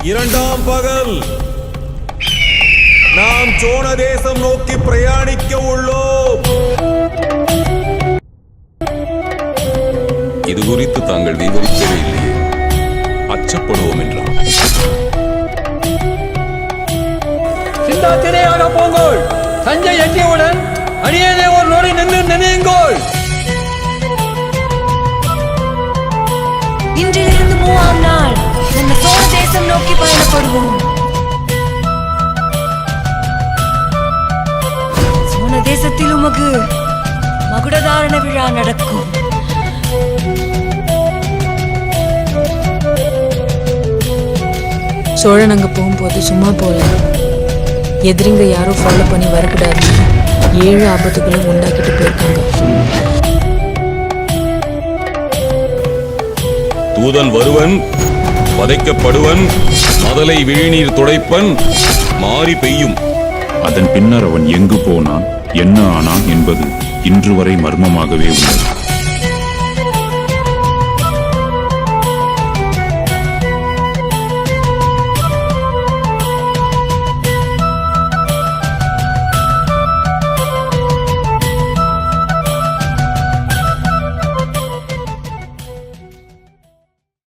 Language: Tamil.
இரண்டாம் பகல் நாம் சோழ தேசம் நோக்கி பிரயாணிக்க உள்ளோம். இது குறித்து தாங்கள் விவரிக்கவே இல்லையே. அச்சப்படுவோம் என்றார். சிந்தாத்திரையாக போங்கோள். தஞ்சை எட்டியவுடன் அடியேனே ஒரு நொடி நின்று நினையுங்கோள். இன்றிலிருந்து 3ஆம் நாள் நம்ம சோழ தேசம் நோக்கி பயணப்படுவோம். சோழ தேசத்தில் உமக்கு மகுடதாரண விழா நடக்கும். சோழன் அங்க போகும்போது சும்மா போல, எதிரிங்க யாரும் ஃபாலோ பண்ணி வரக்கூடாது, 7 ஆபத்துகளும் உண்டாக்கிட்டு போயிருக்காங்க. தூதன் வருவன், வதைக்கப்படுவன், மதலை விழிநீர் துடைப்பன், மாறி பெய்யும். அதன் பின்னர் அவன் எங்கு போனான், என்ன ஆனான் என்பது இன்று வரை மர்மமாகவே உள்ளது.